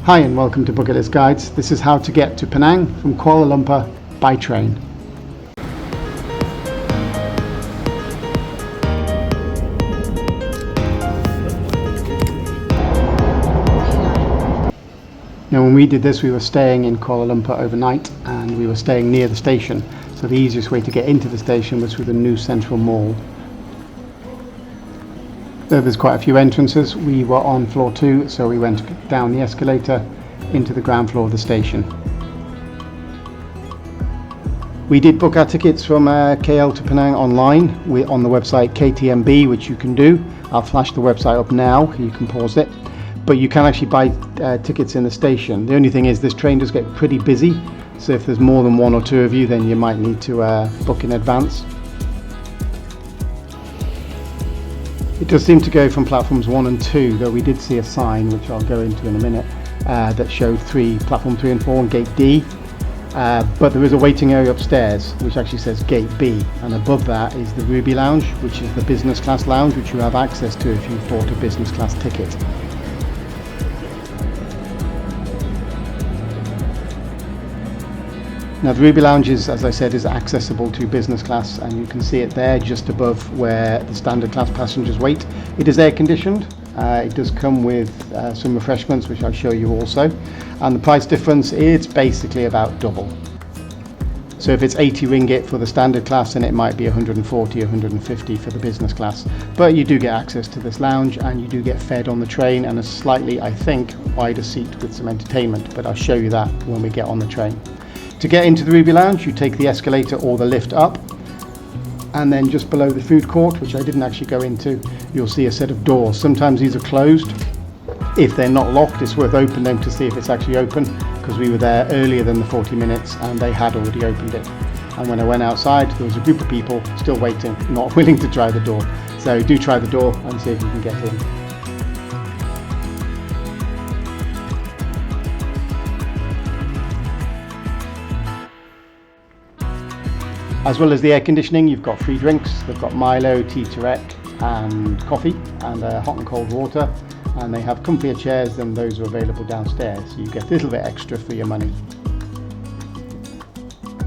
Hi and welcome to Bucket List Guides. This is how to get to Penang from Kuala Lumpur by train. Now when we did this we were staying in Kuala Lumpur overnight and we were staying near the station. So the easiest way to get into the station was through the new central mall. There's quite a few entrances. We were on floor 2, so we went down the escalator into the ground floor of the station. We did book our tickets from KL to Penang online. We're on the website KTMB, which you can do. I'll flash the website up now, you can pause it. But you can actually buy tickets in the station. The only thing is this train does get pretty busy, so if there's more than one or two of you, then you might need to book in advance. It does seem to go from platforms 1 and 2, though we did see a sign, which I'll go into in a minute, that showed platform 3 and 4 and gate D. But there is a waiting area upstairs, which actually says gate B, and above that is the Ruby Lounge, which is the business class lounge, which you have access to if you've bought a business class ticket. Now the Ruby Lounge is, as I said, is accessible to business class, and you can see it there just above where the standard class passengers wait. It is air conditioned. It does come with some refreshments, which I'll show you also. And the price difference is basically about double. So if it's 80 ringgit for the standard class, then it might be 140 or 150 for the business class. But you do get access to this lounge and you do get fed on the train, and a slightly, I think, wider seat with some entertainment. But I'll show you that when we get on the train. To get into the Ruby Lounge, you take the escalator or the lift up, and then just below the food court, which I didn't actually go into, you'll see a set of doors. Sometimes these are closed. If they're not locked, it's worth opening them to see if it's actually open, because we were there earlier than the 40 minutes and they had already opened it. And when I went outside, there was a group of people still waiting, not willing to try the door. So do try the door and see if you can get in. As well as the air conditioning, you've got free drinks. They've got Milo, tea Tarek and coffee, and hot and cold water. And they have comfier chairs than those are available downstairs. So you get a little bit extra for your money.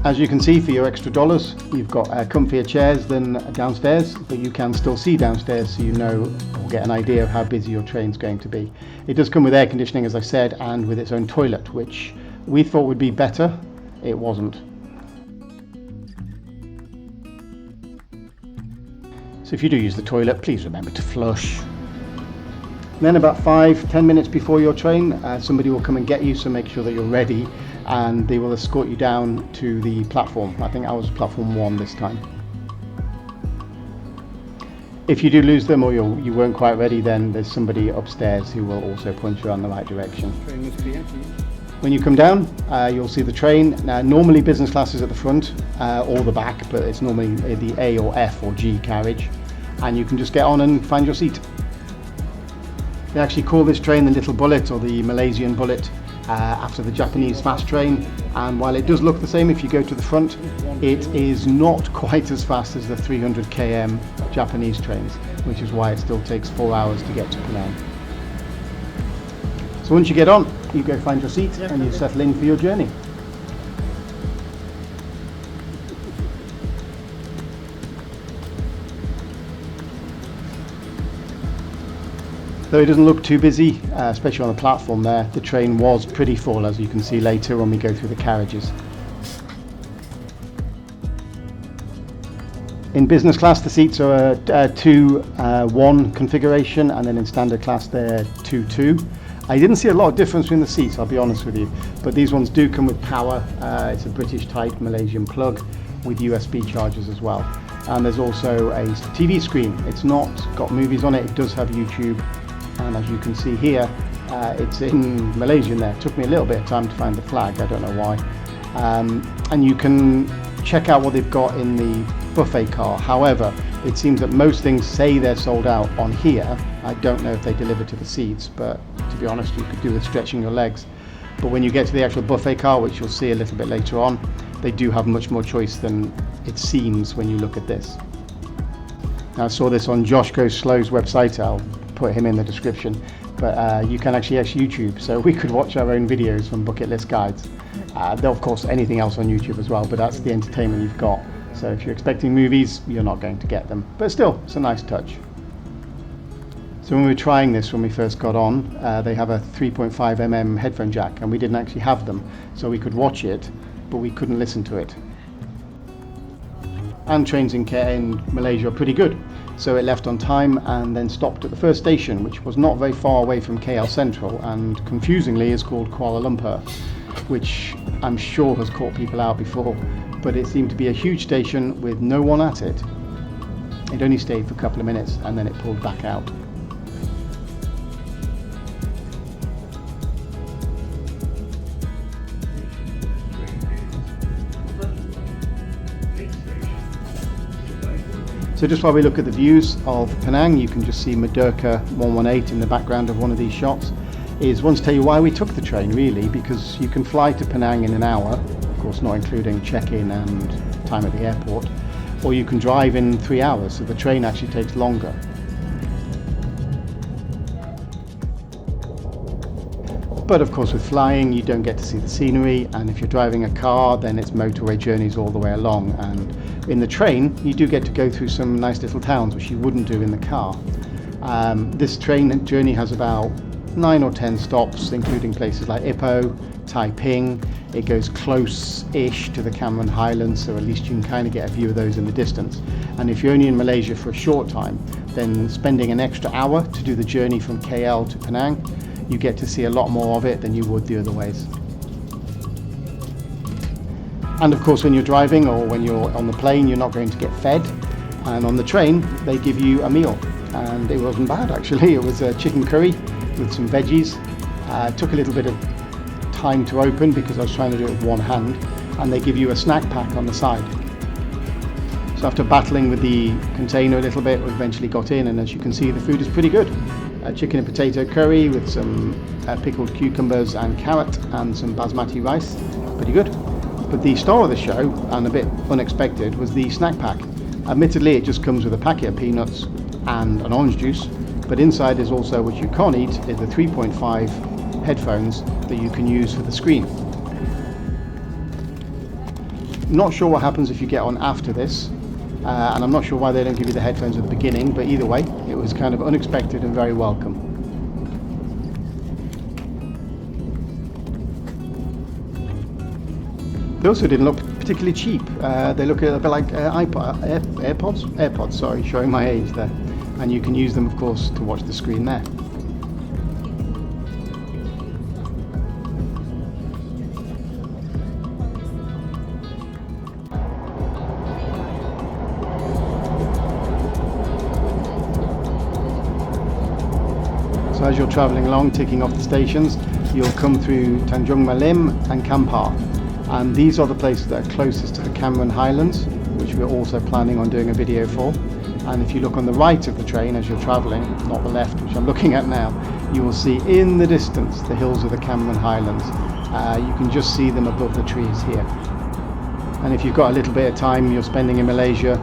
As you can see, for your extra dollars, you've got comfier chairs than downstairs, but you can still see downstairs, so you know or get an idea of how busy your train's going to be. It does come with air conditioning, as I said, and with its own toilet, which we thought would be better. It wasn't. So if you do use the toilet, please remember to flush. And then about 5-10 minutes before your train, somebody will come and get you, so make sure that you're ready, and they will escort you down to the platform. I think I was platform 1 this time. If you do lose them or you weren't quite ready, then there's somebody upstairs who will also point you in the right direction. When you come down, you'll see the train. Now, normally business class is at the front or the back, but it's normally the A or F or G carriage, and you can just get on and find your seat. They actually call this train the Little Bullet or the Malaysian Bullet after the Japanese fast train, and while it does look the same if you go to the front, it is not quite as fast as the 300 km Japanese trains, which is why it still takes 4 hours to get to Penang. So once you get on, you go find your seat and you settle in for your journey. Though it doesn't look too busy, especially on the platform there, the train was pretty full, as you can see later when we go through the carriages. In business class, the seats are 2-1 configuration, and then in standard class they're 2-2. I didn't see a lot of difference between the seats, I'll be honest with you, but these ones do come with power. It's a British type Malaysian plug with USB chargers as well. And there's also a TV screen. It's not got movies on it, it does have YouTube. And as you can see here, it's in Malaysian there. It took me a little bit of time to find the flag, I don't know why. And you can check out what they've got in the buffet car. However, it seems that most things say they're sold out on here. I don't know if they deliver to the seats, but to be honest, you could do with stretching your legs. But when you get to the actual buffet car, which you'll see a little bit later on, they do have much more choice than it seems when you look at this. Now, I saw this on Josh Goes Slow's website. I'll put him in the description. but you can actually use YouTube, so we could watch our own videos from bucket list guides. Though of course anything else on YouTube as well, but that's the entertainment you've got. So if you're expecting movies, you're not going to get them, but still, it's a nice touch. So when we were trying this, when we first got on, they have a 3.5mm headphone jack, and we didn't actually have them, so we could watch it, but we couldn't listen to it. And trains in Malaysia are pretty good. So it left on time and then stopped at the first station, which was not very far away from KL Sentral, and confusingly is called Kuala Lumpur, which I'm sure has caught people out before, but it seemed to be a huge station with no one at it. It only stayed for a couple of minutes and then it pulled back out. So just while we look at the views of Penang, you can just see Madurka 118 in the background of one of these shots. Is want to tell you why we took the train, really, because you can fly to Penang in an hour, of course not including check-in and time at the airport, or you can drive in 3 hours, so the train actually takes longer. But of course with flying you don't get to see the scenery, and if you're driving a car then it's motorway journeys all the way along, and in the train you do get to go through some nice little towns which you wouldn't do in the car. This train journey has about 9 or 10 stops, including places like Ipoh, Taiping. It goes close-ish to the Cameron Highlands, so at least you can kind of get a view of those in the distance. And if you're only in Malaysia for a short time, then spending an extra hour to do the journey from KL to Penang, you get to see a lot more of it than you would the other ways. And of course when you're driving or when you're on the plane, you're not going to get fed, and on the train they give you a meal, and it wasn't bad actually. It was a chicken curry with some veggies. It took a little bit of time to open because I was trying to do it with one hand, and they give you a snack pack on the side. So after battling with the container a little bit, we eventually got in, and as you can see the food is pretty good. Chicken and potato curry with some pickled cucumbers and carrot and some basmati rice, pretty good. But the star of the show, and a bit unexpected, was the snack pack. Admittedly it just comes with a packet of peanuts and an orange juice, but inside is also, which you can't eat, is the 3.5 headphones that you can use for the screen. Not sure what happens if you get on after this, and I'm not sure why they don't give you the headphones at the beginning, but either way it was kind of unexpected and very welcome. They also didn't look particularly cheap. They look a bit like AirPods, sorry, showing my age there. And you can use them of course to watch the screen there. So as you're travelling along, ticking off the stations, you'll come through Tanjung Malim and Kampar. And these are the places that are closest to the Cameron Highlands, which we're also planning on doing a video for. And if you look on the right of the train as you're travelling, not the left, which I'm looking at now, you will see in the distance the hills of the Cameron Highlands. You can just see them above the trees here. And if you've got a little bit of time you're spending in Malaysia,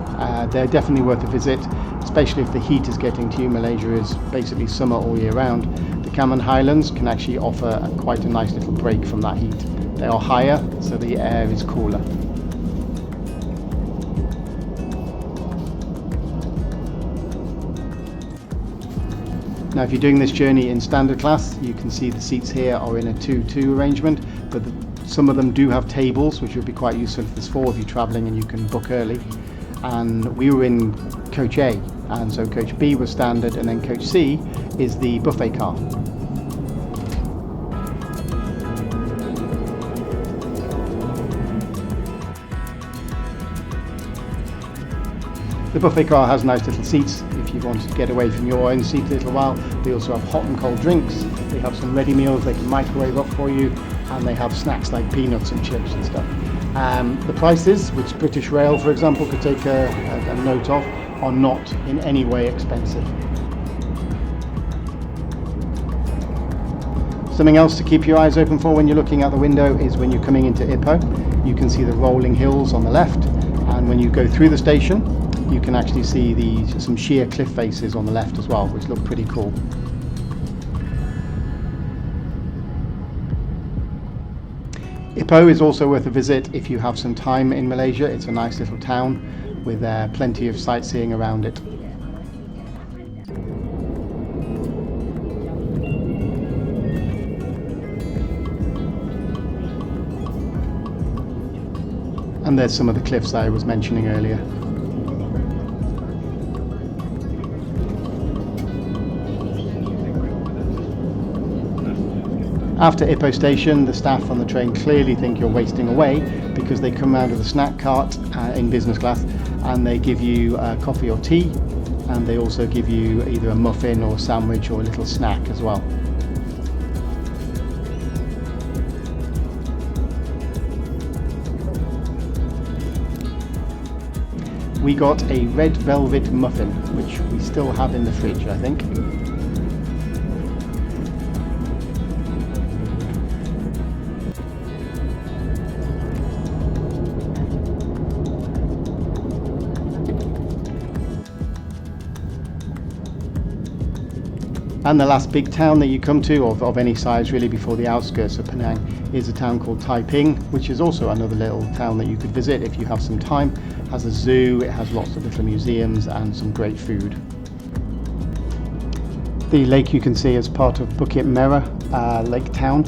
they're definitely worth a visit, especially if the heat is getting to you. Malaysia is basically summer all year round. The Cameron Highlands can actually offer quite a nice little break from that heat. They are higher, so the air is cooler. Now if you're doing this journey in standard class, you can see the seats here are in a 2-2 arrangement, but some of them do have tables, which would be quite useful if there's 4 of you travelling and you can book early. And we were in coach A, and so coach B was standard, and then coach C is the buffet car. The buffet car has nice little seats if you want to get away from your own seat a little while. They also have hot and cold drinks, they have some ready meals they can microwave up for you, and they have snacks like peanuts and chips and stuff. The prices, which British Rail for example could take a note of, are not in any way expensive. Something else to keep your eyes open for when you're looking out the window is when you're coming into Ipoh. You can see the rolling hills on the left, and when you go through the station you can actually see some sheer cliff faces on the left as well, which look pretty cool. Ipoh is also worth a visit if you have some time in Malaysia. It's a nice little town with plenty of sightseeing around it. And there's some of the cliffs I was mentioning earlier. After Ipoh station, the staff on the train clearly think you're wasting away because they come out of the snack cart in business class and they give you coffee or tea, and they also give you either a muffin or a sandwich or a little snack as well. We got a red velvet muffin, which we still have in the fridge, I think. And the last big town that you come to, of any size really, before the outskirts of Penang, is a town called Taiping, which is also another little town that you could visit if you have some time. It has a zoo, it has lots of little museums and some great food. The lake you can see is part of Bukit Merah Lake Town,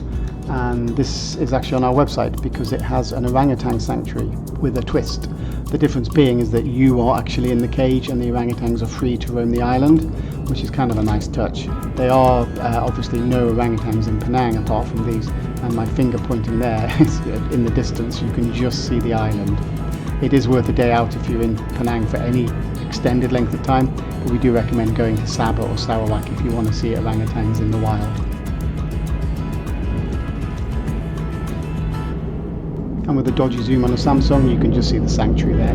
and this is actually on our website because it has an orangutan sanctuary with a twist. The difference being is that you are actually in the cage and the orangutans are free to roam the island, which is kind of a nice touch. There are obviously no orangutans in Penang apart from these, and my finger pointing there is in the distance. You can just see the island. It is worth a day out if you're in Penang for any extended length of time, but we do recommend going to Sabah or Sarawak if you want to see orangutans in the wild. And with a dodgy zoom on a Samsung, you can just see the sanctuary there.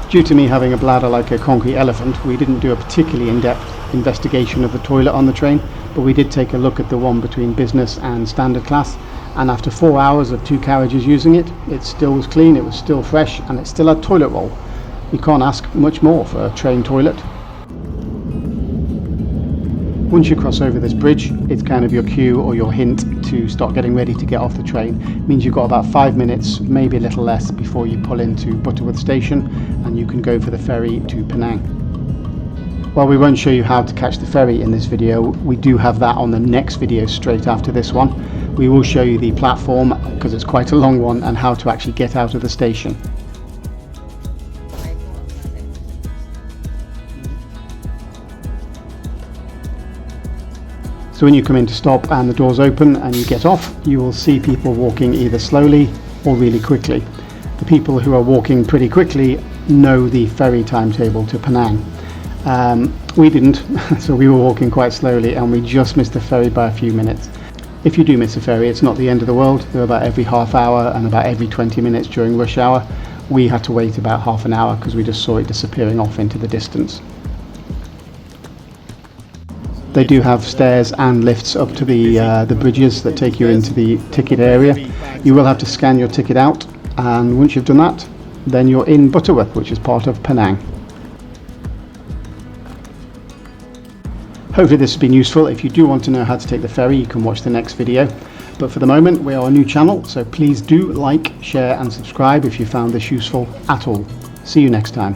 Due to me having a bladder like a concrete elephant, we didn't do a particularly in-depth investigation of the toilet on the train, but we did take a look at the one between business and standard class, and after 4 hours of 2 carriages using it, it still was clean, it was still fresh, and it still had toilet roll. You can't ask much more for a train toilet. Once you cross over this bridge, it's kind of your cue or your hint to start getting ready to get off the train. It means you've got about 5 minutes, maybe a little less, before you pull into Butterworth station and you can go for the ferry to Penang. While we won't show you how to catch the ferry in this video, we do have that on the next video straight after this one. We will show you the platform, because it's quite a long one, and how to actually get out of the station. So when you come in to stop and the doors open and you get off, you will see people walking either slowly or really quickly. The people who are walking pretty quickly know the ferry timetable to Penang. We didn't, so we were walking quite slowly and we just missed the ferry by a few minutes. If you do miss a ferry, it's not the end of the world. They're about every half hour and about every 20 minutes during rush hour. We had to wait about half an hour because we just saw it disappearing off into the distance. They do have stairs and lifts up to the bridges that take you into the ticket area. You will have to scan your ticket out, and once you've done that, then you're in Butterworth, which is part of Penang. Hopefully this has been useful. If you do want to know how to take the ferry, you can watch the next video. But for the moment, we are a new channel, so please do like, share and subscribe if you found this useful at all. See you next time.